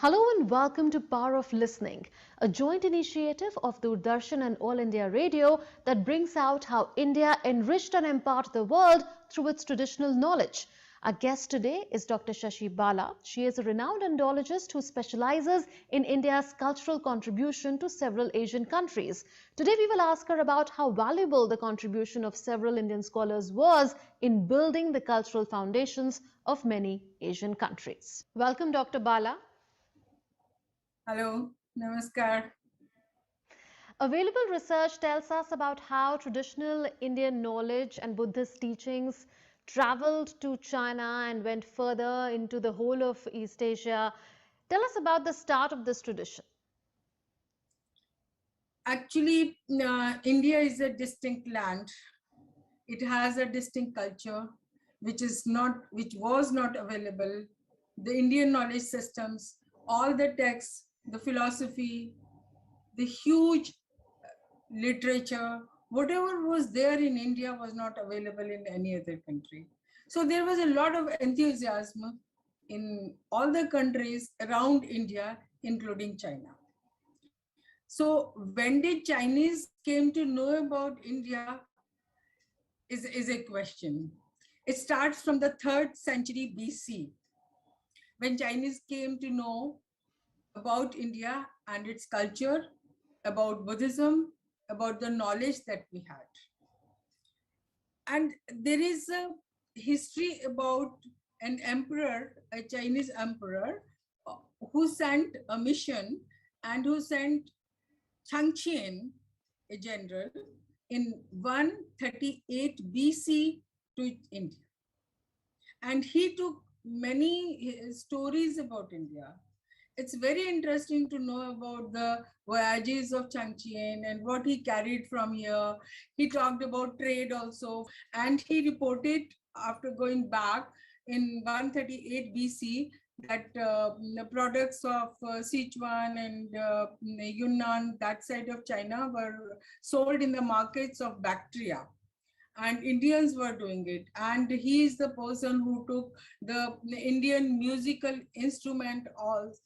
Hello and welcome to Power of Listening, a joint initiative of Doordarshan and All India Radio that brings out how India enriched and empowered the world through its traditional knowledge. Our guest today is Dr. Shashi Bala. She is a renowned Indologist who specializes in India's cultural contribution to several Asian countries. Today we will ask her about how valuable the contribution of several Indian scholars was in building the cultural foundations of many Asian countries. Welcome, Dr. Bala. Hello, namaskar. Available research tells us about how traditional Indian knowledge and Buddhist teachings traveled to China and went further into the whole of East Asia. Tell us about the start of this tradition. Actually, India is a distinct land. It has a distinct culture, which was not available. The Indian knowledge systems, all the texts, the philosophy, the huge literature, whatever was there in India was not available in any other country. So there was a lot of enthusiasm in all the countries around India, including China. So when did Chinese came to know about India is a question. It starts from the 3rd century BC, when Chinese came to know about India and its culture, about Buddhism, about the knowledge that we had. And there is a history about an emperor, a Chinese emperor, who sent a mission and who sent Zhang Qian, a general, in 138 BC to India. And he took many stories about India. It's very interesting to know about the voyages of Zhang Qian and what he carried from here. He talked about trade also, and he reported after going back in 138 BC that the products of Sichuan and Yunnan, that side of China, were sold in the markets of Bactria, and Indians were doing it. And he is the person who took the Indian musical instrument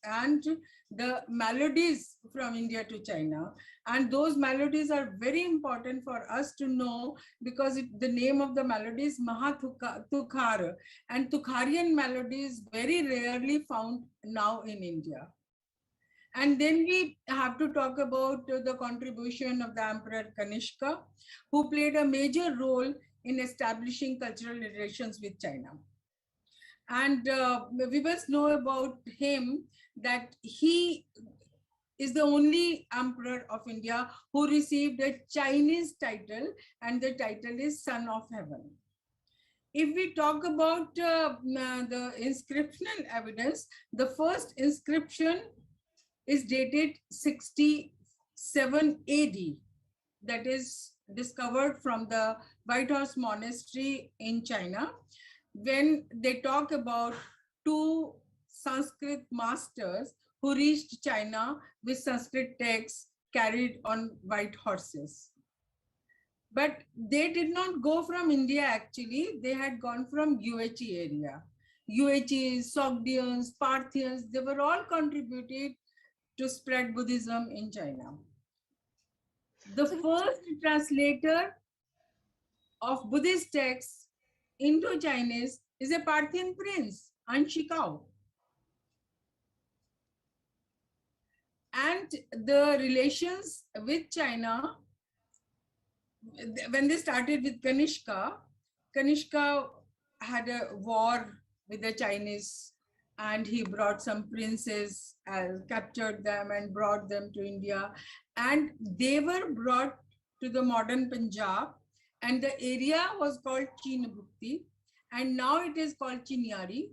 and the melodies from India to China. And those melodies are very important for us to know, because the name of the melody is Tukhar, and Tukharian melodies very rarely found now in India. And then we have to talk about the contribution of the Emperor Kanishka, who played a major role in establishing cultural relations with China. And we must know about him that he is the only emperor of India who received a Chinese title, and the title is Son of Heaven. If we talk about the inscriptional evidence, the first inscription is dated 67 AD, that is discovered from the White Horse Monastery in China, when they talk about two Sanskrit masters who reached China with Sanskrit texts carried on white horses. But they did not go from India actually, they had gone from UHE area. UHEs, Sogdians, Parthians, they were all contributed to spread Buddhism in China. The first translator of Buddhist texts into Chinese is a Parthian prince, Anshikao. And the relations with China, when they started with Kanishka, Kanishka had a war with the Chinese, and he brought some princes, captured them and brought them to India. And they were brought to the modern Punjab, and the area was called Chinabukti, and now it is called Chinyari.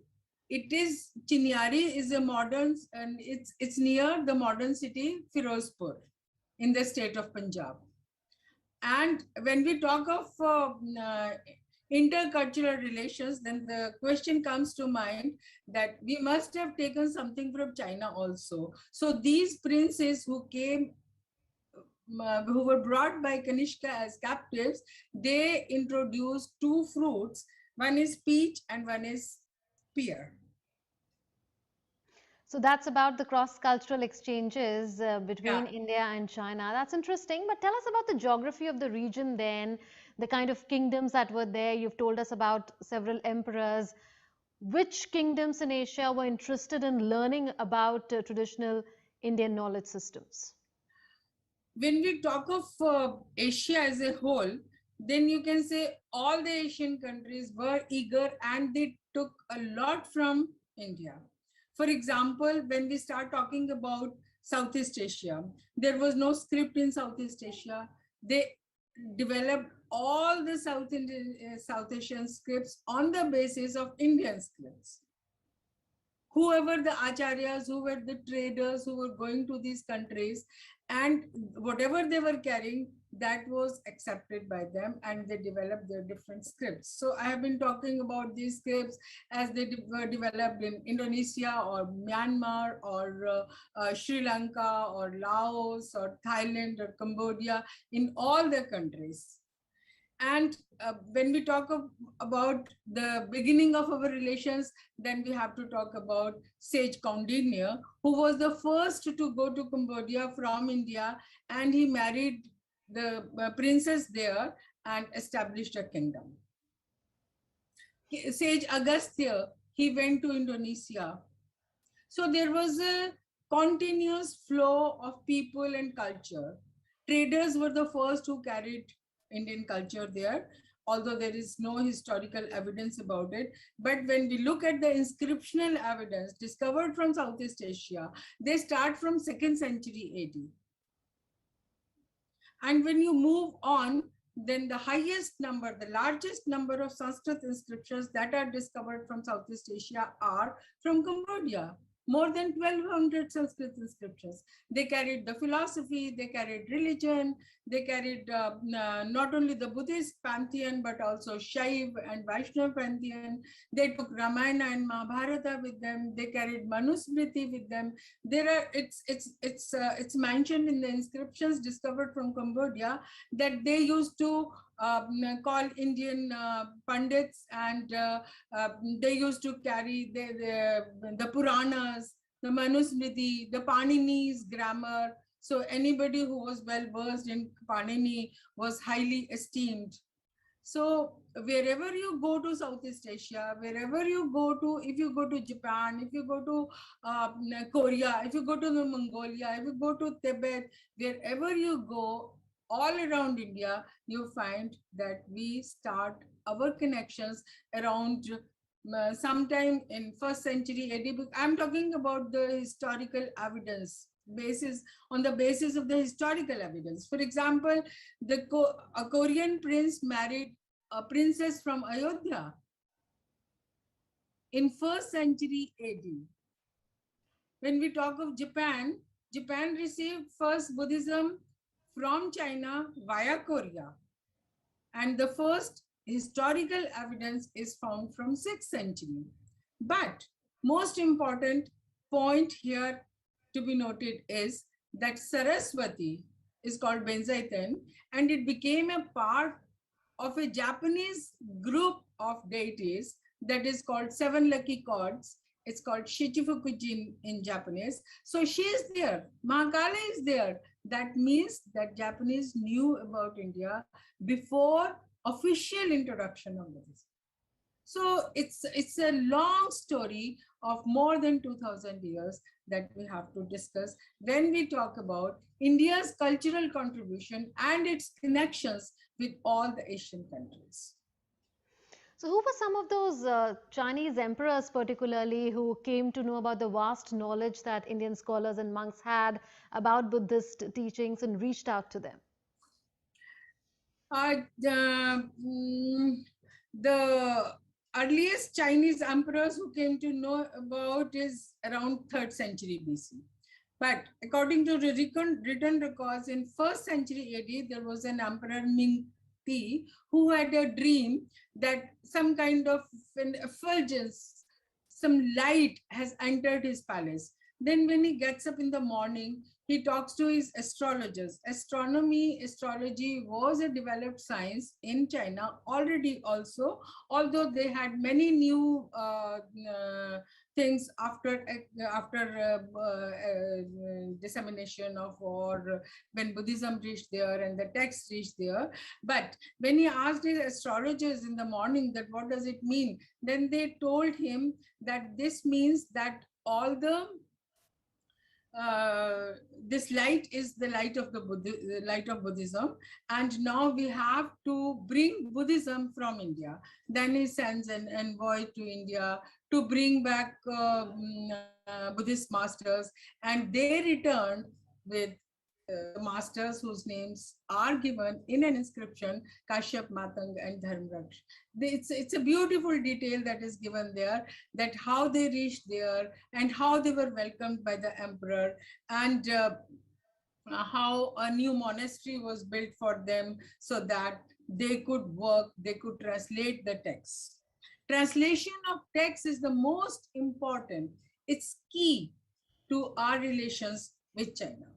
Chinyari is a modern, and it's near the modern city Firozpur in the state of Punjab. And when we talk of intercultural relations, then the question comes to mind that we must have taken something from China also. So these princes who came, who were brought by Kanishka as captives, they introduced two fruits. One is peach and one is pear. So that's about the cross-cultural exchanges Yeah. between India and China. That's interesting. But tell us about the geography of the region then, the kind of kingdoms that were there. You've told us about several emperors. Which kingdoms in Asia were interested in learning about traditional Indian knowledge systems? When we talk of Asia as a whole, then you can say all the Asian countries were eager and they took a lot from India. For example, when we start talking about Southeast Asia, there was no script in Southeast Asia. They developed all the South Asian scripts on the basis of Indian scripts. Whoever the acharyas, who were the traders who were going to these countries, and whatever they were carrying, that was accepted by them, and they developed their different scripts. So I have been talking about these scripts as they were developed in Indonesia or Myanmar or Sri Lanka or Laos or Thailand or Cambodia, in all the countries. And when we talk about the beginning of our relations, then we have to talk about Sage Kaundinya, who was the first to go to Cambodia from India, and he married the princess there and established a kingdom. Sage Agastya, he went to Indonesia. So there was a continuous flow of people and culture. Traders were the first who carried Indian culture there, although there is no historical evidence about it. But when we look at the inscriptional evidence discovered from Southeast Asia, they start from 2nd century AD. And when you move on, then the highest number, the largest number of Sanskrit inscriptions that are discovered from Southeast Asia are from Cambodia. More than 1,200 Sanskrit inscriptions. They carried the philosophy, they carried religion, they carried not only the Buddhist pantheon, but also Shaiv and Vaishnava pantheon. They took Ramayana and Mahabharata with them. They carried Manusmriti with them. There are, it's mentioned in the inscriptions discovered from Cambodia that they used to call Indian Pandits, and they used to carry the Puranas, the Manusmriti, the Panini's grammar. So anybody who was well versed in Panini was highly esteemed. So wherever you go to Southeast Asia, wherever you go to, if you go to Japan, if you go to Korea, if you go to Mongolia, if you go to Tibet, wherever you go, all around India, you find that we start our connections around sometime in 1st century AD. I'm talking about the historical evidence basis, on the basis of the historical evidence. For example, a Korean prince married a princess from Ayodhya in 1st century AD. When we talk of Japan, Japan received first Buddhism from China via Korea. And the first historical evidence is found from 6th century. But most important point here to be noted is that Saraswati is called Benzaiten, and it became a part of a Japanese group of deities that is called 7 lucky gods. It's called Shichifukujin in Japanese. So she is there, Mahakali is there. That means that Japanese knew about India before official introduction of Buddhism. So it's a long story of more than 2000 years that we have to discuss when we talk about India's cultural contribution and its connections with all the Asian countries. So, who were some of those Chinese emperors, particularly, who came to know about the vast knowledge that Indian scholars and monks had about Buddhist teachings and reached out to them? The earliest Chinese emperors who came to know about is around 3rd century BC. But according to the written records, in 1st century AD, there was an emperor Ming Ti who had a dream that some kind of an effulgence, some light has entered his palace. Then when he gets up in the morning, he talks to his astrologers. Astrology was a developed science in China already also, although they had many new things after dissemination of, or when Buddhism reached there and the text reached there. But when he asked his astrologers in the morning that what does it mean, then they told him that this means that all the this light is the light of the light of Buddhism, and now we have to bring Buddhism from India. Then he sends an envoy to India to bring back Buddhist masters, and they returned with the masters whose names are given in an inscription, Kashyap, Matang, and Dharmraksh. It's a beautiful detail that is given there, that how they reached there and how they were welcomed by the emperor, and how a new monastery was built for them so that they could work, they could translate the text. Translation of text is the most important. It's key to our relations with China.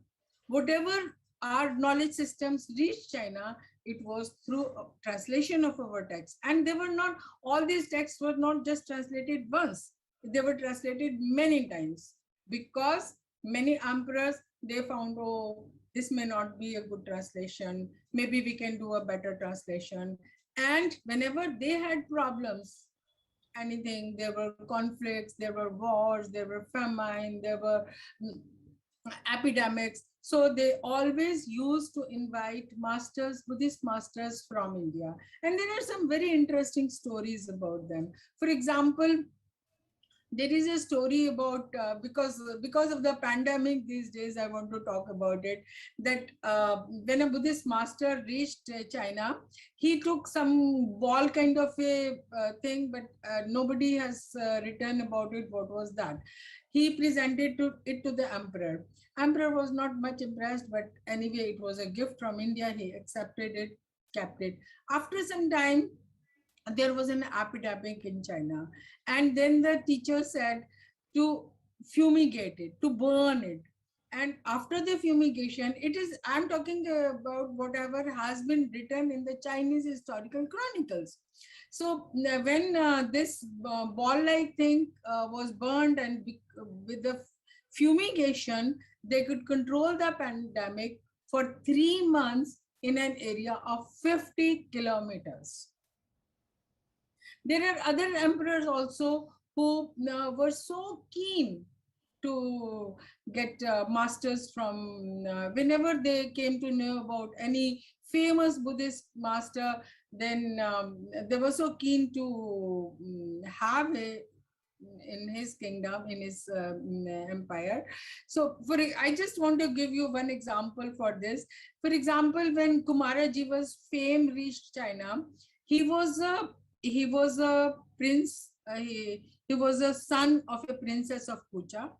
Whatever our knowledge systems reached China, it was through translation of our texts. And they were not, all these texts were not just translated once, they were translated many times, because many emperors, they found, oh, this may not be a good translation, maybe we can do a better translation. And whenever they had problems, anything, there were conflicts, there were wars, there were famine, there were epidemics. So they always used to invite masters, Buddhist masters from India. And there are some very interesting stories about them. For example, there is a story about because of the pandemic these days, I want to talk about it, that when a Buddhist master reached China, he took some ball kind of a thing, but nobody has written about it. What was that? He presented it to the emperor. Emperor was not much impressed, but anyway, it was a gift from India. He accepted it, kept it. After some time, there was an epidemic in China. And then the teacher said to fumigate it, to burn it. And after the fumigation, it is, I'm talking about whatever has been written in the Chinese historical chronicles. So when this ball-like thing was burned, and with the fumigation, they could control the pandemic for 3 months in an area of 50 kilometers. There are other emperors also who were so keen to get masters from, whenever they came to know about any famous Buddhist master, then they were so keen to have in his kingdom, in his empire. So I just want to give you one example for this. For example, when Kumarajiva's fame reached China, he was a prince, he was a son of a princess of Kucha.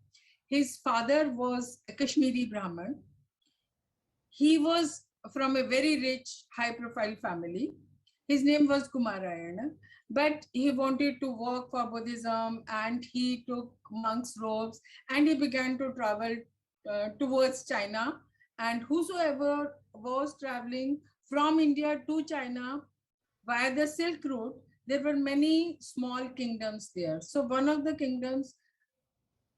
His father was a Kashmiri Brahmin. He was from a very rich, high-profile family. His name was Kumarayana, but he wanted to work for Buddhism, and he took monk's robes and he began to travel towards China. And whosoever was traveling from India to China via the Silk Route, there were many small kingdoms there. So one of the kingdoms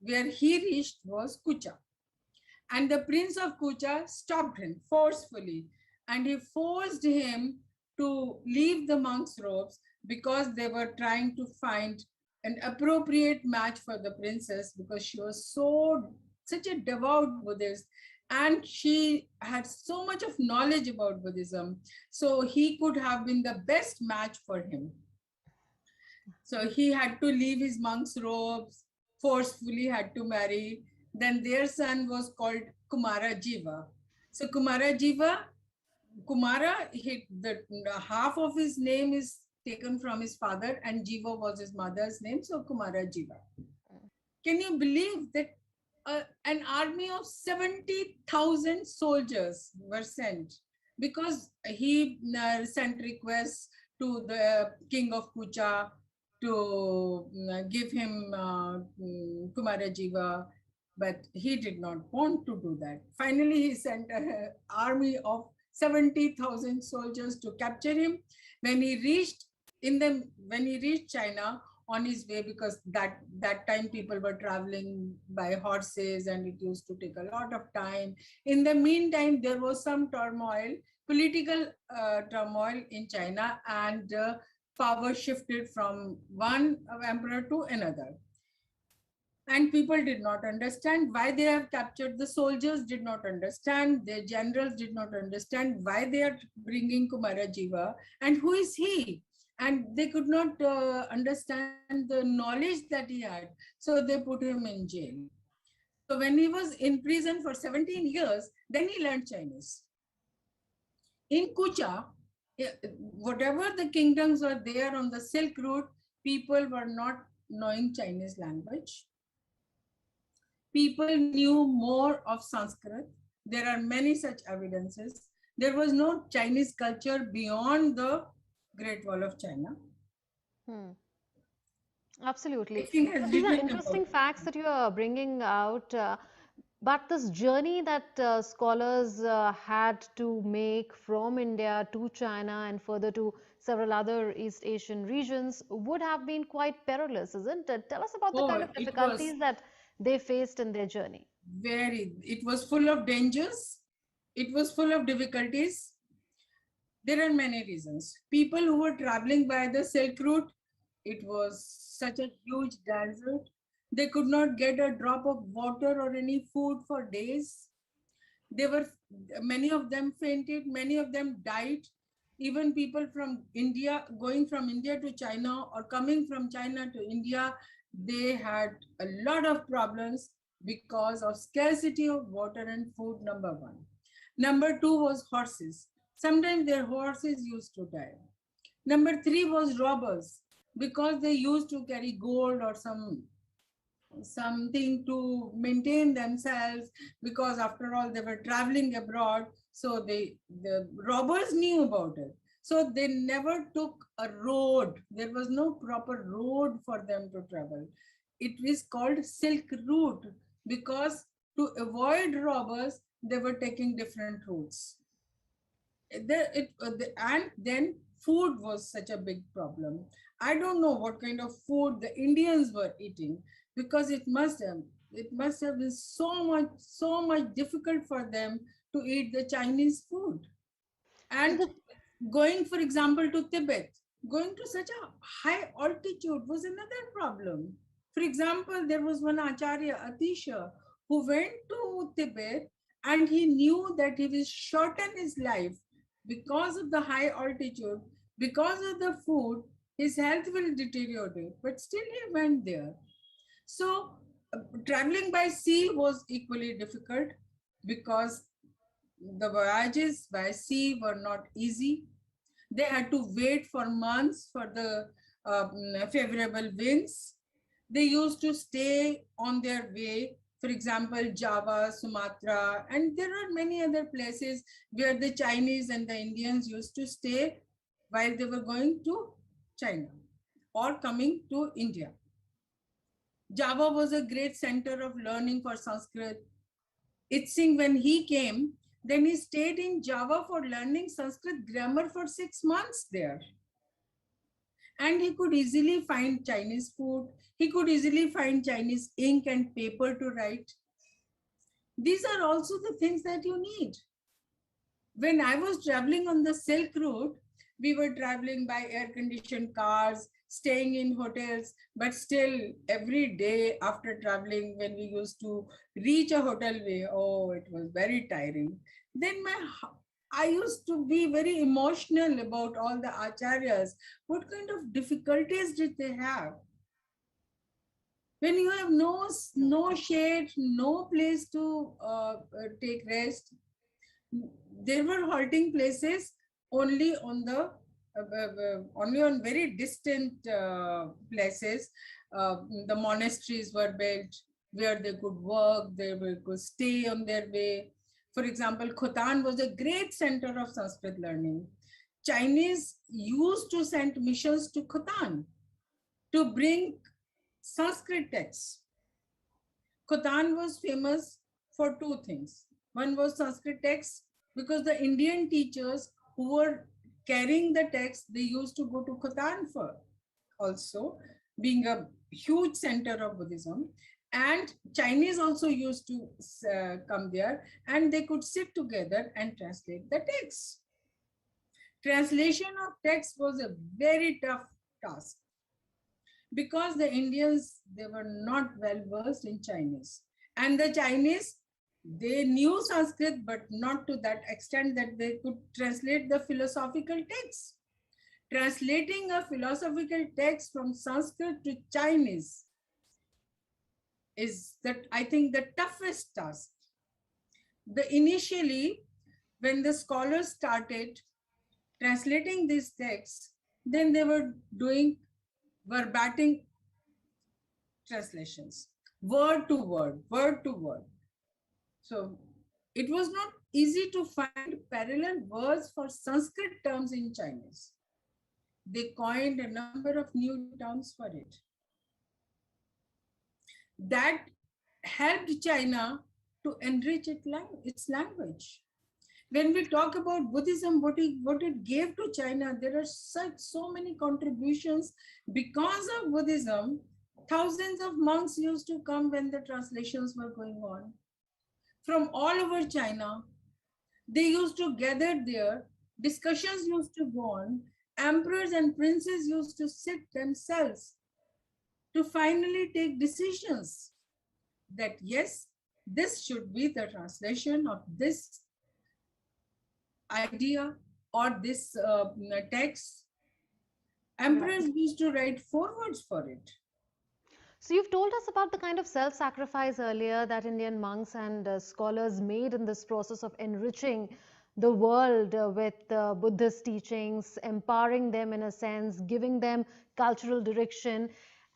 where he reached was Kucha. And the prince of Kucha stopped him forcefully, and he forced him to leave the monk's robes, because they were trying to find an appropriate match for the princess, because she was such a devout Buddhist, and she had so much of knowledge about Buddhism. So he could have been the best match for him. So he had to leave his monk's robes, forcefully had to marry. Then their son was called Kumarajiva. So Kumarajiva, Kumara, half of his name is taken from his father, and Jiva was his mother's name. So Kumarajiva. Can you believe that an army of 70,000 soldiers were sent, because he sent requests to the king of Kucha to give him Kumarajiva, but he did not want to do that. Finally, he sent an army of 70,000 soldiers to capture him. When he reached China, on his way, because that time people were traveling by horses and it used to take a lot of time. In the meantime, there was some turmoil, political turmoil in China, and power shifted from one emperor to another. And people did not understand why they have captured. The soldiers did not understand, their generals did not understand why they are bringing Kumarajiva and who is he. And they could not understand the knowledge that he had. So they put him in jail. So when he was in prison for 17 years, then he learned Chinese. In Kucha, whatever the kingdoms were there on the Silk Route, people were not knowing Chinese language. People knew more of Sanskrit. There are many such evidences. There was no Chinese culture beyond the Great Wall of China. Hmm. Absolutely. Everything has These are written about interesting it. facts that you are bringing out. But this journey that scholars had to make from India to China and further to several other East Asian regions would have been quite perilous, isn't it? Tell us about the Oh, kind of it was difficulties that they faced in their journey. it was full of dangers. It was full of difficulties. There are many reasons. People who were traveling by the Silk Route, it was such a huge desert. They could not get a drop of water or any food for days. They were, many of them fainted, many of them died. Even people from India, going from India to China or coming from China to India, they had a lot of problems because of scarcity of water and food, number one. Number two was horses. Sometimes their horses used to die. Number three was robbers, because they used to carry gold or something to maintain themselves, because after all they were traveling abroad. So the robbers knew about it, so they never took a road. There was no proper road for them to travel. It is called Silk Route because to avoid robbers they were taking different routes. And then food was such a big problem. I don't know what kind of food the Indians were eating, because it must have been so much difficult for them to eat the Chinese food. So And the going, for example, to Tibet, going to such a high altitude was another problem. For example, there was one Acharya Atisha who went to Tibet, and he knew that he will shorten his life because of the high altitude, because of the food, his health will deteriorate, but still he went there. So traveling by sea was equally difficult, because the voyages by sea were not easy. They had to wait for months for the favorable winds. They used to stay on their way, for example, Java, Sumatra, and there are many other places where the Chinese and the Indians used to stay while they were going to China or coming to India. Java was a great center of learning for Sanskrit. Itzing, when he came, then he stayed in Java for learning Sanskrit grammar for 6 months there. And he could easily find Chinese food. He could easily find Chinese ink and paper to write. These are also the things that you need. When I was traveling on the Silk Route, we were traveling by air-conditioned cars, staying in hotels, but still every day after traveling, when we used to reach a hotel way, oh, it was very tiring. Then I used to be very emotional about all the acharyas. What kind of difficulties did they have? When you have no shade, no place to take rest, there were halting places only on the only on very distant places. The monasteries were built where they could work, could stay on their way. For example, Khotan was a great center of Sanskrit learning. Chinese used to send missions to Khotan to bring Sanskrit texts. Khotan was famous for two things. One was Sanskrit texts, because the Indian teachers who were carrying the text, they used to go to Khotan for also. being a huge center of Buddhism. And Chinese also used to come there, and they could sit together and translate the text. Translation of text was a very tough task because the Indians, they were not well versed in Chinese. And the Chinese, they knew Sanskrit, but not to that extent that they could translate the philosophical text. Translating a philosophical text from Sanskrit to Chinese is that, I think, the toughest task. Initially, when the scholars started translating these texts, then they were doing verbatim translations, word to word, word to word. So it was not easy to find parallel words for Sanskrit terms in Chinese. They coined a number of new terms for it. That helped China to enrich its language. When we talk about Buddhism, what it gave to China, there are so many contributions. Because of Buddhism, thousands of monks used to come when the translations were going on. From all over China, they used to gather there, discussions used to go on, emperors and princes used to sit themselves to finally take decisions that yes, this should be the translation of this idea or this text. Emperors used to write forewords for it. So you've told us about the kind of self-sacrifice earlier that Indian monks and scholars made in this process of enriching the world with Buddhist teachings, empowering them in a sense, giving them cultural direction.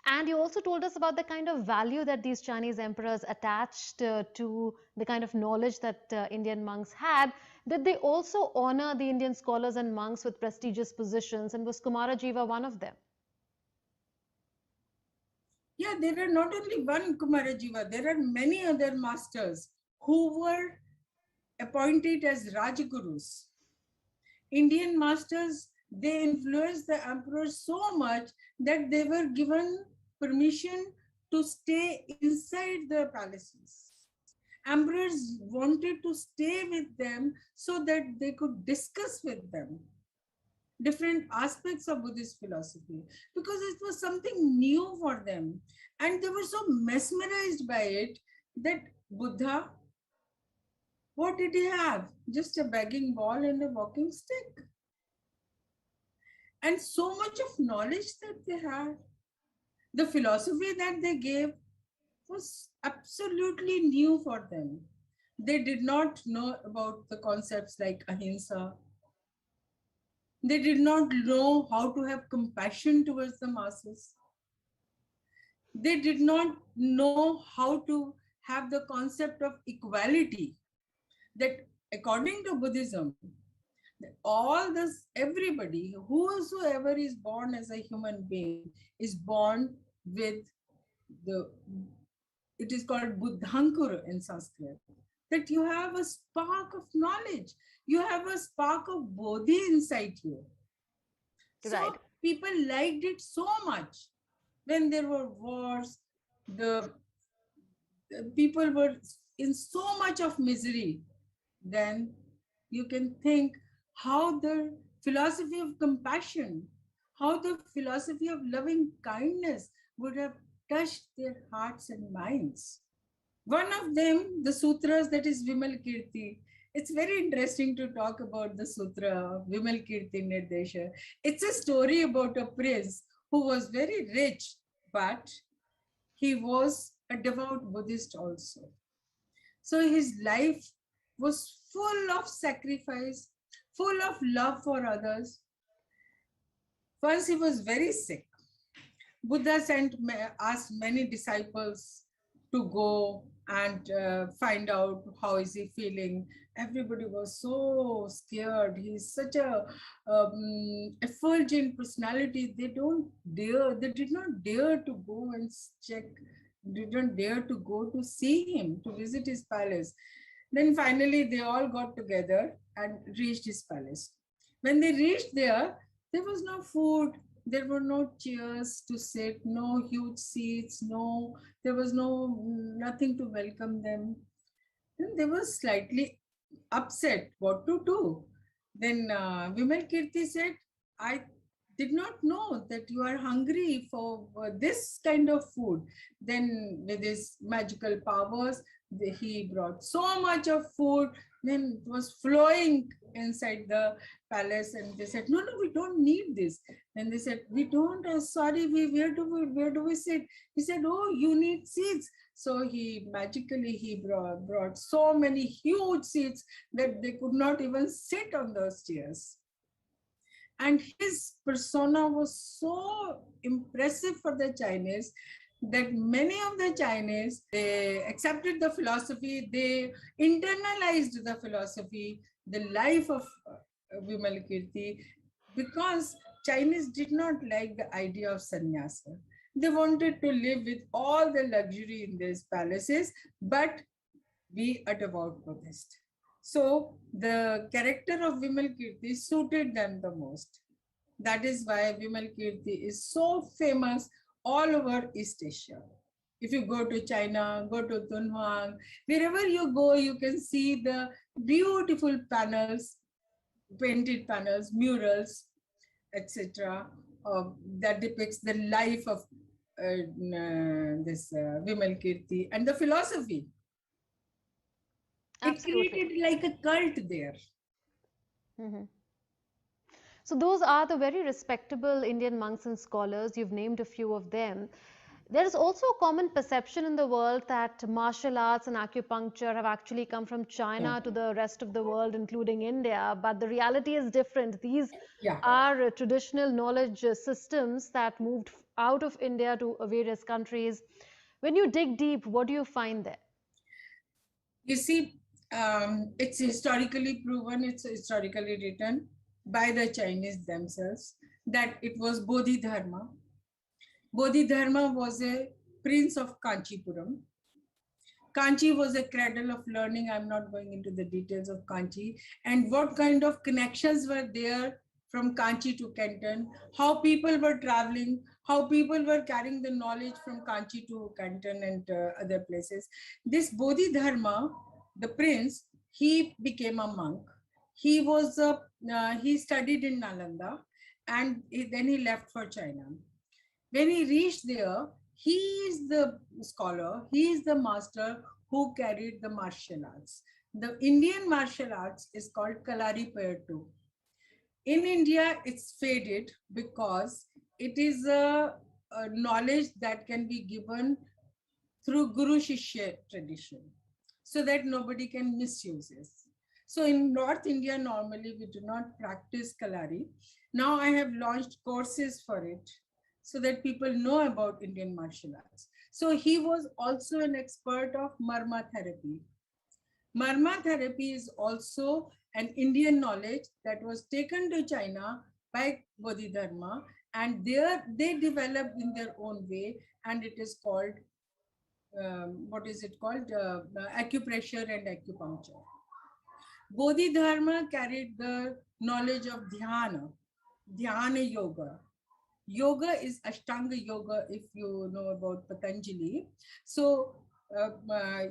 And you also told us about the kind of value that these Chinese emperors attached to the kind of knowledge that Indian monks had. Did they also honor the Indian scholars and monks with prestigious positions, and was Kumarajiva one of them? Yeah, there are not only one Kumarajiva, there are many other masters who were appointed as Rajgurus. Indian masters, they influenced the emperor so much that they were given permission to stay inside the palaces. Emperors wanted to stay with them so that they could discuss with them different aspects of Buddhist philosophy, because it was something new for them. And they were so mesmerized by it that Buddha, what did he have? Just a begging ball and a walking stick. And so much of knowledge that they had. The philosophy that they gave was absolutely new for them. They did not know about the concepts like ahimsa. They did not know how to have compassion towards the masses. They did not know how to have the concept of equality, that according to Buddhism, all this, everybody, whosoever is born as a human being is born with the, it is called Buddhankura in Sanskrit, that you have a spark of knowledge, you have a spark of bodhi inside you. So Right. people liked it so much. When there were wars, the people were in so much of misery, then you can think how the philosophy of compassion, how the philosophy of loving kindness would have touched their hearts and minds. One of them, the sutras, that is Vimal Kirti. It's very interesting to talk about the sutra, Vimal Kirti Nirdesha. It's a story about a prince who was very rich, but he was a devout Buddhist also. So his life was full of sacrifice, full of love for others. Once he was very sick. Buddha asked many disciples to go and find out how is he feeling. Everybody was so scared. He's such a effulgent personality. They did not dare to go and check, did not dare to go to see him, to visit his palace. Then finally they all got together and reached his palace. When they reached there was no food, There were no chairs to sit, no huge seats, there was nothing to welcome them. Then they were slightly upset what to do. Then Vimal Kirti said, I did not know that you are hungry for this kind of food. Then with his magical powers, he brought so much of food, then it was flowing inside the palace, and they said, no, we don't need this. Then they said, we don't, sorry, where do we sit? He said, oh, you need seats. So he brought so many huge seats that they could not even sit on those chairs. And his persona was so impressive for the Chinese that many of the Chinese, they accepted the philosophy, they internalized the philosophy, the life of Vimal Kirti, because Chinese did not like the idea of sannyasa. They wanted to live with all the luxury in these palaces, but be a devout Buddhist. So the character of Vimal Kirti suited them the most. That is why Vimal Kirti is so famous all over East Asia. If you go to China, go to Dunhuang, wherever you go, you can see the beautiful panels, painted panels, murals, etc., that depicts the life of this Vimal Kirti and the philosophy. Absolutely. It created like a cult there. Mm-hmm. So those are the very respectable Indian monks and scholars. You've named a few of them. There is also a common perception in the world that martial arts and acupuncture have actually come from China to the rest of the world, including India. But the reality is different. These Yeah. are traditional knowledge systems that moved out of India to various countries. When you dig deep, what do you find there? You see, it's historically proven, it's historically written by the Chinese themselves that it was Bodhidharma. Bodhidharma was a prince of Kanchipuram. Kanchi was a cradle of learning. I'm not going into the details of Kanchi and what kind of connections were there from Kanchi to Canton, how people were traveling, how people were carrying the knowledge from Kanchi to Canton and other places. This Bodhidharma, the prince, he became a monk. He studied in Nalanda, and then he left for China. When he reached there, he is the scholar, he is the master who carried the martial arts. The Indian martial arts is called Kalari Payattu. In India, it's faded because it is a knowledge that can be given through Guru Shishya tradition so that nobody can misuse it. So in North India, normally we do not practice Kalari. Now I have launched courses for it so that people know about Indian martial arts. So he was also an expert of Marma therapy. Marma therapy is also an Indian knowledge that was taken to China by Bodhidharma, and there they developed in their own way, and it is called what is it called? Acupressure and acupuncture. Bodhidharma carried the knowledge of dhyana yoga. Yoga is Ashtanga yoga, if you know about Patanjali. So,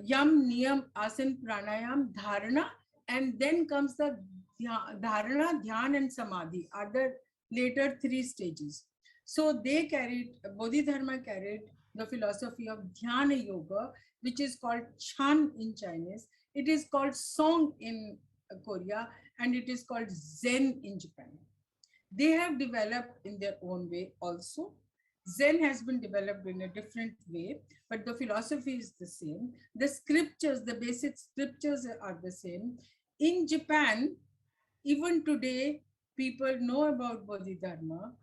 yam, niyam, asan, pranayam, dharana, and then comes the dharana, dhyan, and samadhi, are the later three stages. So, Bodhidharma carried the philosophy of dhyana yoga, which is called Chan in Chinese. It is called Song in Korea, and it is called Zen in Japan. They have developed in their own way also. Zen has been developed in a different way, but the philosophy is the same. The scriptures, the basic scriptures are the same. In Japan, even today, people know about Bodhidharma.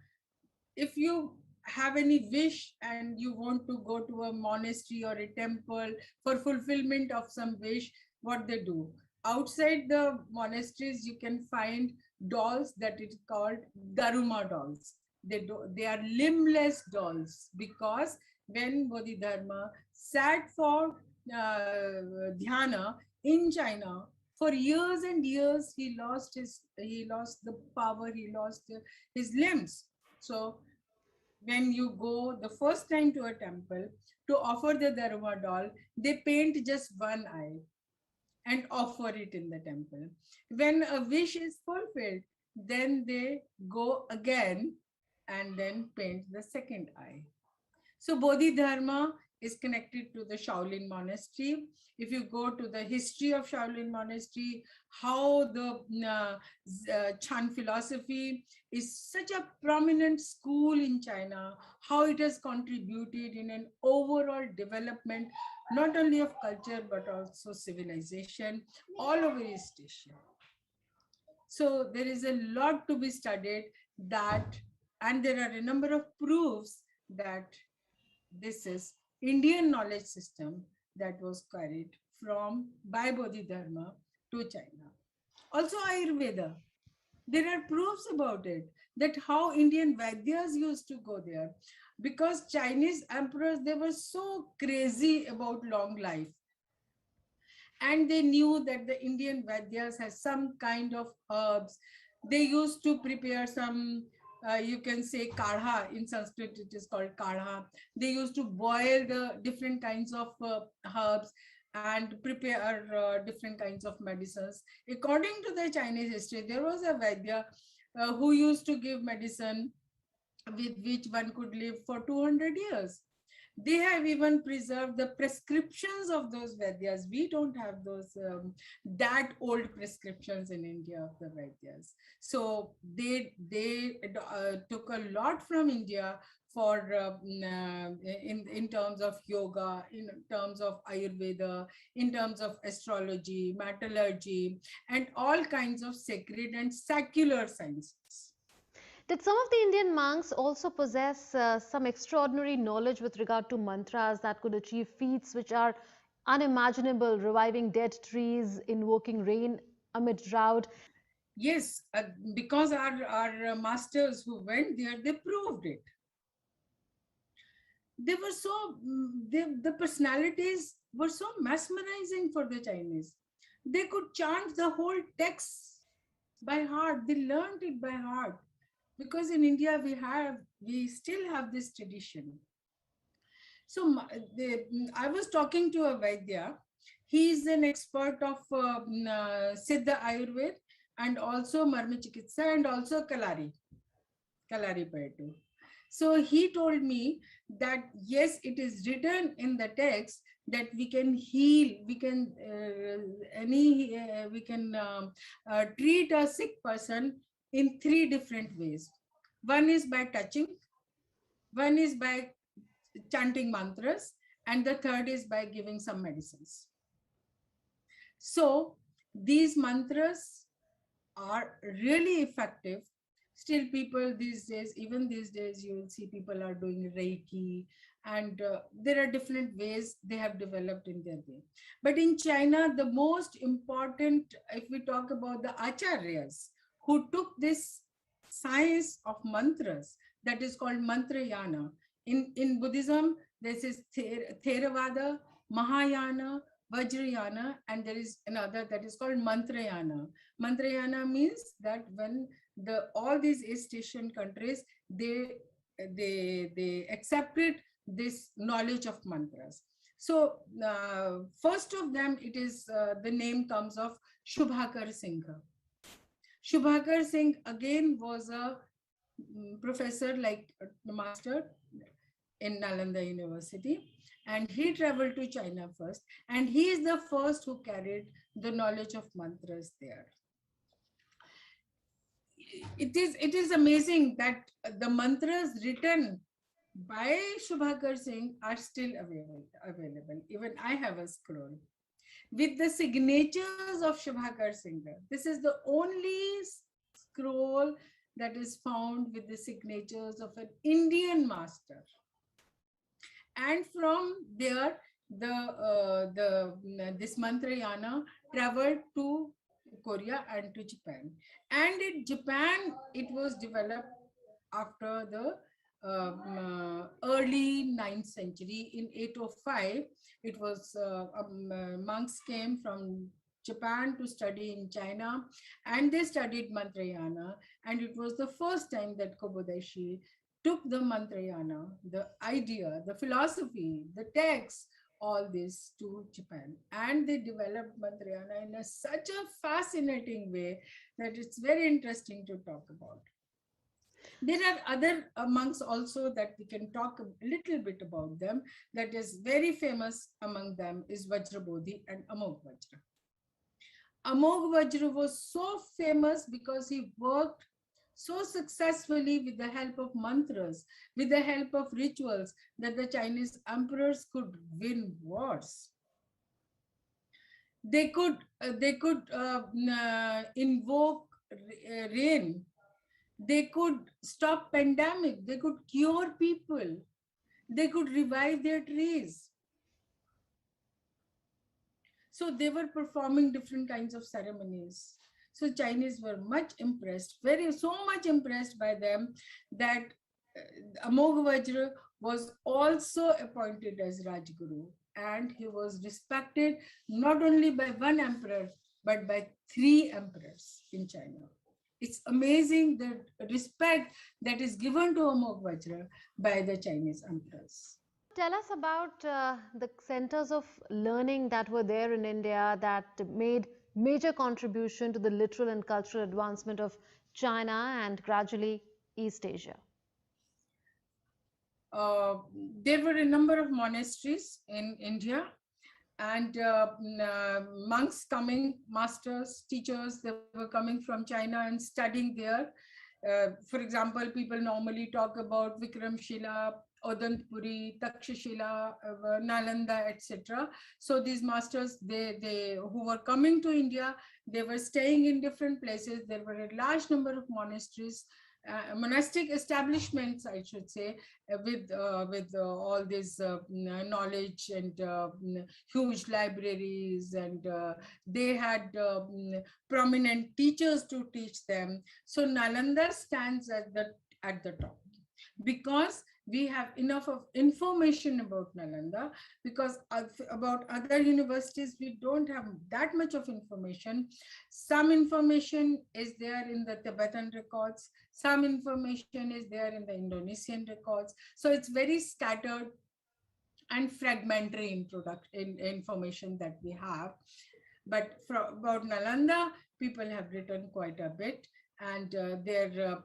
If you have any wish and you want to go to a monastery or a temple for fulfillment of some wish, what they do? Outside the monasteries, you can find dolls that is called Daruma dolls. They are limbless dolls because when Bodhidharma sat for dhyana in China, for years and years, he lost the power, he lost his limbs. So when you go the first time to a temple to offer the Dharma doll, they paint just one eye and offer it in the temple. When a wish is fulfilled, then they go again and then paint the second eye. So Bodhidharma is connected to the Shaolin Monastery. If you go to the history of Shaolin Monastery, how the Chan philosophy is such a prominent school in China, how it has contributed in an overall development, not only of culture, but also civilization all over East Asia. So there is a lot to be studied that, and there are a number of proofs that this is Indian knowledge system that was carried from by Bodhidharma to China. Also Ayurveda. There are proofs about it, that how Indian Vaidyas used to go there, because Chinese emperors, they were so crazy about long life, and they knew that the Indian Vaidyas has some kind of herbs. They used to prepare some, you can say kadha, in Sanskrit it is called kadha. They used to boil the different kinds of herbs and prepare different kinds of medicines. According to the Chinese history, there was a Vaidya who used to give medicine with which one could live for 200 years. They have even preserved the prescriptions of those Vaidyas. We don't have those that old prescriptions in India of the Vaidyas. So they took a lot from India for in terms of yoga, in terms of Ayurveda, in terms of astrology, metallurgy, and all kinds of sacred and secular sciences. Did some of the Indian monks also possess some extraordinary knowledge with regard to mantras that could achieve feats which are unimaginable, reviving dead trees, invoking rain amid drought? Yes, because our masters who went there, they proved it. They were so, the personalities were so mesmerizing for the Chinese. They could chant the whole text by heart. They learned it by heart. Because in India, we still have this tradition. So I was talking to a Vaidya. He is an expert of Siddha Ayurveda and also Marma Chikitsa and also Kalari Paitu. So he told me that yes, it is written in the text that we can heal, we can treat a sick person in three different ways. One is by touching, one is by chanting mantras, and the third is by giving some medicines. So these mantras are really effective. Still, people these days, even these days, you will see people are doing Reiki, and there are different ways they have developed in their way. But in China, the most important, if we talk about the acharyas who took this science of mantras, that is called mantrayana. In Buddhism, this is Theravada, Mahayana, Vajrayana, and there is another that is called Mantrayana. Mantrayana means that when the all these East Asian countries, they accepted this knowledge of mantras. So first of them, it is the name comes of Shubhakar Singh. Shubhakar Singh again was a professor, like the master in Nalanda University, and he traveled to China first, and he is the first who carried the knowledge of mantras there. It is amazing that the mantras written by Shubhakar Singh are still available. Even I have a scroll with the signatures of Shubhakar Singh. This is the only scroll that is found with the signatures of an Indian master. And from there, this Mantrayana traveled to Korea and to Japan. And in Japan, it was developed after the early 9th century. In 805, it was monks came from Japan to study in China, and they studied Mantrayana. And it was the first time that Kobodashi took the Mantrayana, the idea, the philosophy, the text, all this to Japan. And they developed Mantrayana in such a fascinating way that it's very interesting to talk about. There are other monks also that we can talk a little bit about them. That is very famous among them is Vajrabodhi and Amog Vajra. Amog Vajra was so famous because he worked so successfully with the help of mantras, with the help of rituals, that the Chinese emperors could win wars. They could invoke rain. They could stop pandemic. They could cure people. They could revive their trees. So they were performing different kinds of ceremonies. So Chinese were much impressed, so much impressed by them that Amoghavajra was also appointed as Rajguru, and he was respected not only by one emperor but by three emperors in China. It's amazing the respect that is given to Amoghavajra by the Chinese emperors. Tell us about the centers of learning that were there in India that made major contribution to the literal and cultural advancement of China and gradually East Asia. Uh, there were a number of monasteries in India, and monks coming, masters, teachers, they were coming from China and studying there. For example, people normally talk about Vikramshila, Odantpuri, Takshashila, Nalanda, etc. So these masters, they who were coming to India, they were staying in different places. There were a large number of monasteries, monastic establishments, I should say, with all this knowledge and huge libraries, and they had prominent teachers to teach them. So Nalanda stands at the top because we have enough of information about Nalanda, because about other universities we don't have that much of information. Some information is there in the Tibetan records, some information is there in the Indonesian records, so it's very scattered and fragmentary in information that we have. But about Nalanda, people have written quite a bit. And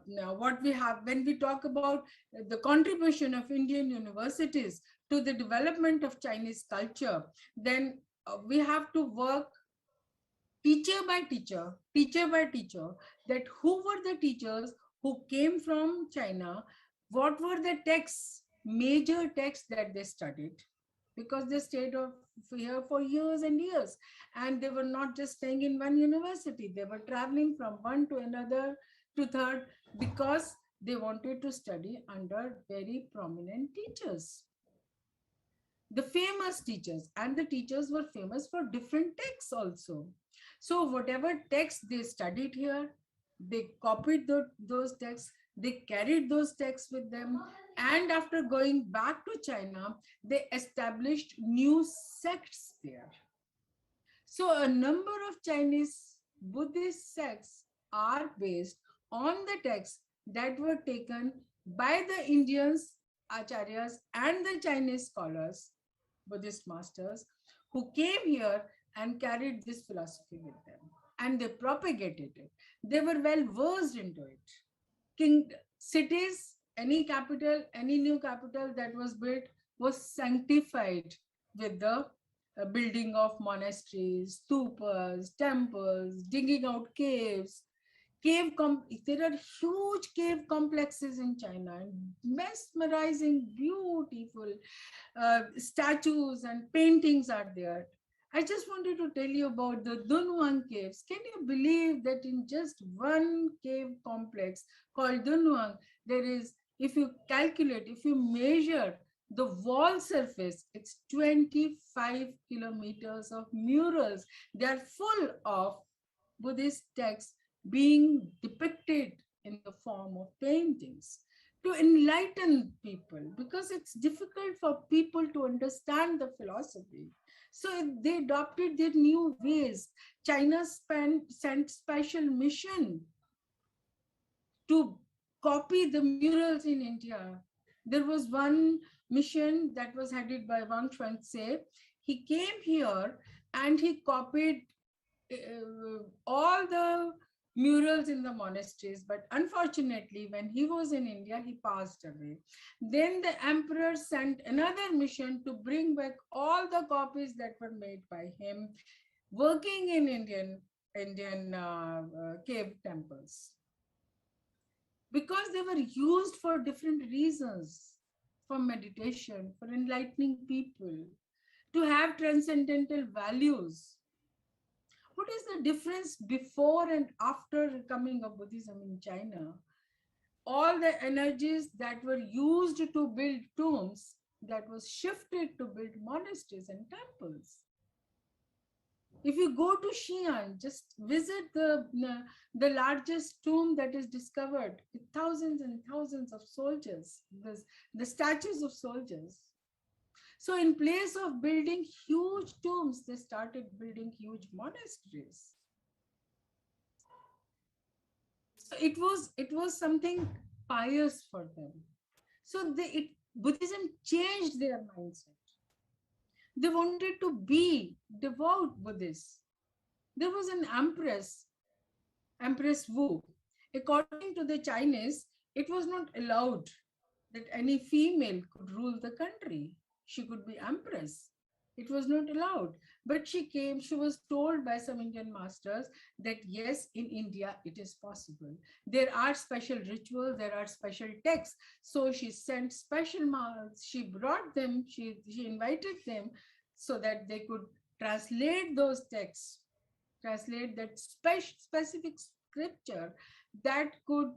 now what we have, when we talk about the contribution of Indian universities to the development of Chinese culture, then we have to work teacher by teacher, that who were the teachers who came from China, what were the texts, major texts that they studied, because they stayed here for years and years, and they were not just staying in one university, they were traveling from one to another to third, because they wanted to study under very prominent teachers, the famous teachers, and the teachers were famous for different texts also. So whatever text they studied here, they copied those texts, they carried those texts with them, and after going back to China, they established new sects there. So a number of Chinese Buddhist sects are based on the texts that were taken by the Indians, acharyas, and the Chinese scholars, Buddhist masters, who came here and carried this philosophy with them, and they propagated it. They were well versed into it. Cities, any capital, any new capital that was built was sanctified with the building of monasteries, stupas, temples, digging out caves. There are huge cave complexes in China, and mesmerizing, beautiful statues and paintings are there. I just wanted to tell you about the Dunhuang caves. Can you believe that in just one cave complex called Dunhuang, there is, if you calculate, if you measure the wall surface, it's 25 kilometers of murals. They are full of Buddhist texts being depicted in the form of paintings to enlighten people, because it's difficult for people to understand the philosophy. So they adopted their new ways. China sent special mission to copy the murals in India. There was one mission that was headed by Wang Xuanze. He came here and he copied all the murals in the monasteries, but unfortunately when he was in India he passed away. Then the emperor sent another mission to bring back all the copies that were made by him working in Indian cave temples, because they were used for different reasons, for meditation, for enlightening people, to have transcendental values. What is the difference before and after coming of Buddhism in China? All the energies that were used to build tombs, that was shifted to build monasteries and temples. If you go to Xi'an, just visit the largest tomb that is discovered with thousands and thousands of soldiers, the statues of soldiers. So in place of building huge tombs, they started building huge monasteries. So it was something pious for them. So Buddhism changed their mindset. They wanted to be devout Buddhists. There was an empress, Empress Wu. According to the Chinese, it was not allowed that any female could rule the country. She could be empress. It was not allowed. But she was told by some Indian masters that yes, in India it is possible. There are special rituals, there are special texts. So she sent special monks, she brought them, she invited them so that they could translate those texts, translate that specific scripture that could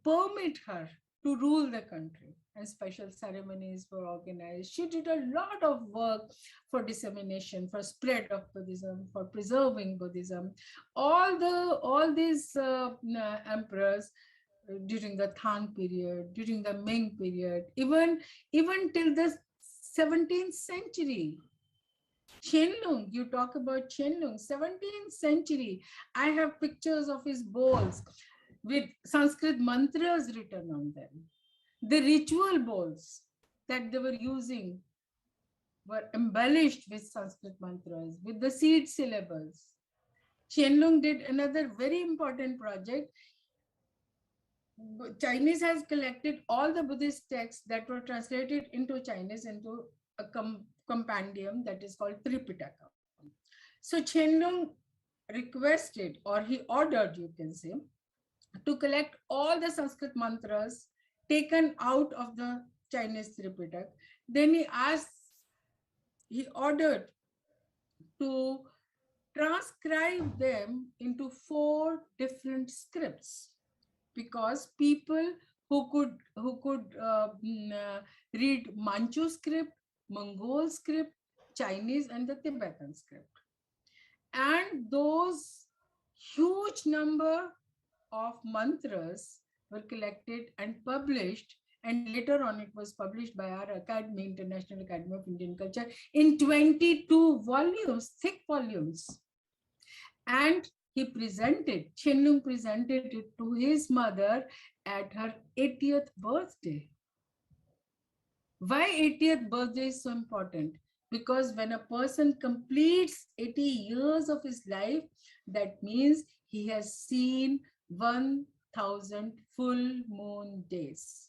permit her to rule the country, and special ceremonies were organized. She did a lot of work for dissemination, for spread of Buddhism, for preserving Buddhism. All these emperors during the Tang period, during the Ming period, even till the 17th century. Qianlong, you talk about Qianlong, 17th century. I have pictures of his bowls with Sanskrit mantras written on them. The ritual bowls that they were using were embellished with Sanskrit mantras, with the seed syllables. Qianlong did another very important project. Chinese has collected all the Buddhist texts that were translated into Chinese into a compendium that is called Tripitaka. So Qianlong requested, or he ordered, you can say, to collect all the Sanskrit mantras taken out of the Chinese Tripitaka. Then he ordered to transcribe them into 4 different scripts, because people who could read Manchu script, Mongol script, Chinese, and the Tibetan script. And those huge number of mantras were collected and published, and later on it was published by our Academy, International Academy of Indian Culture, in 22 volumes, thick volumes. And Qianlong presented it to his mother at her 80th birthday. Why 80th birthday is so important? Because when a person completes 80 years of his life, that means he has seen 1000 full moon days.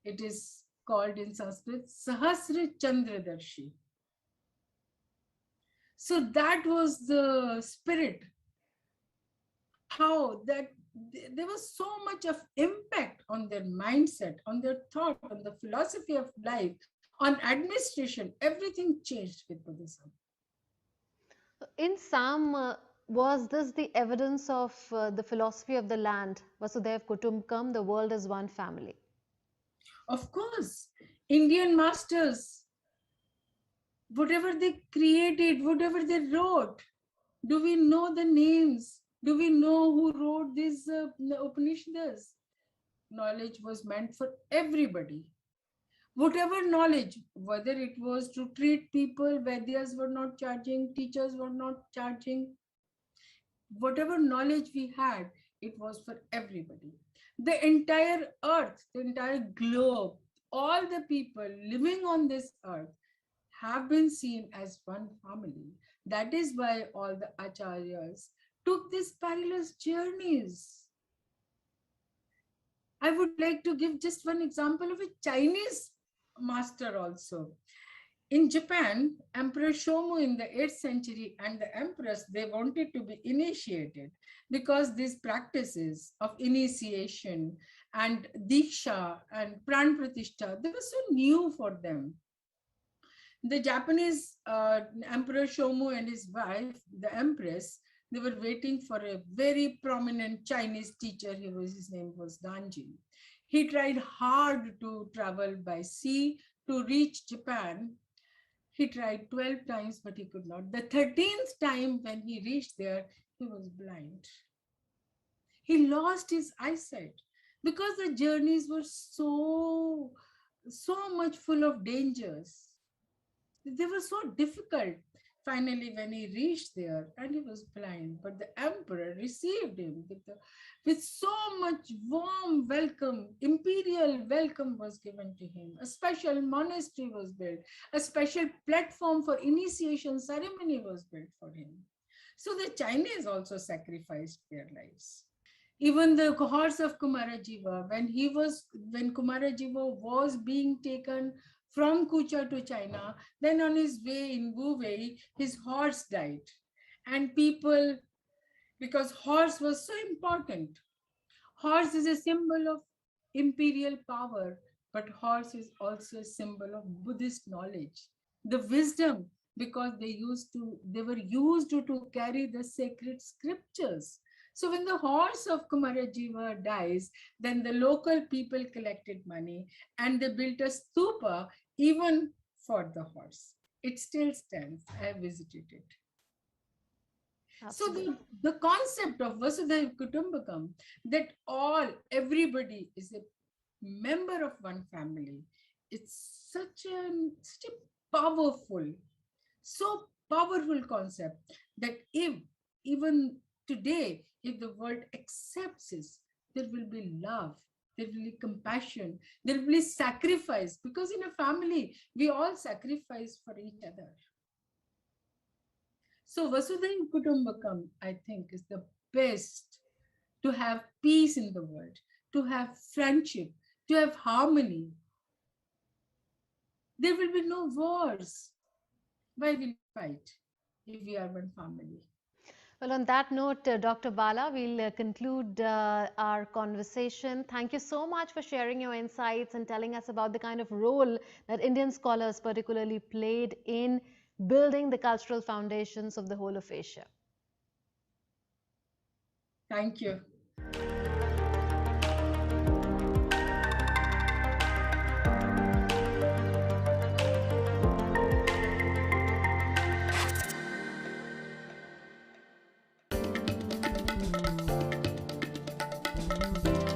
It is called in Sanskrit Sahasra Chandradarshi. So that was the spirit. How that there was so much of impact on their mindset, on their thought, on the philosophy of life, on administration. Everything changed with Buddhism. In Sam, was this the evidence of the philosophy of the land, Vasudhaiv Kutumbakam, the world as one family? Of course, Indian masters, whatever they created, whatever they wrote, do we know the names? Do we know who wrote these Upanishads? Knowledge was meant for everybody. Whatever knowledge, whether it was to treat people, Vaidyas were not charging, teachers were not charging. Whatever knowledge we had, it was for everybody. The entire earth, the entire globe, all the people living on this earth have been seen as one family. That is why all the acharyas took these perilous journeys. I would like to give just one example of a Chinese master also. In Japan, Emperor Shomu in the 8th century and the empress, they wanted to be initiated because these practices of initiation and diksha and pran pratishtha, they were so new for them. The Japanese Emperor Shomu and his wife, the empress, they were waiting for a very prominent Chinese teacher. His name was Danji. He tried hard to travel by sea to reach Japan. He tried 12 times, but he could not. The 13th time when he reached there, he was blind. He lost his eyesight because the journeys were so much full of dangers. They were so difficult. Finally, when he reached there, and he was blind, but the emperor received him with so much warm welcome. Imperial welcome was given to him. A special monastery was built. A special platform for initiation ceremony was built for him. So the Chinese also sacrificed their lives. Even the horse of Kumarajiva, when Kumarajiva was being taken from Kucha to China, then on his way in Wu Wei, his horse died. And people, because horse was so important, horse is a symbol of imperial power, but horse is also a symbol of Buddhist knowledge, the wisdom, because they were used to carry the sacred scriptures. So when the horse of Kumarajiva dies, then the local people collected money and they built a stupa even for the horse. It still stands. I have visited it. Absolutely. So the concept of Vasudhaiva Kutumbakam, that everybody is a member of one family, it's such a so powerful concept that if even today, if the world accepts this, there will be love, there will be compassion, there will be sacrifice, because in a family, we all sacrifice for each other. So Vasudhaiva Kutumbakam, I think, is the best to have peace in the world, to have friendship, to have harmony. There will be no wars. Why will we fight if we are one family? Well, on that note, Dr. Bala, we'll conclude our conversation. Thank you so much for sharing your insights and telling us about the kind of role that Indian scholars particularly played in building the cultural foundations of the whole of Asia. Thank you.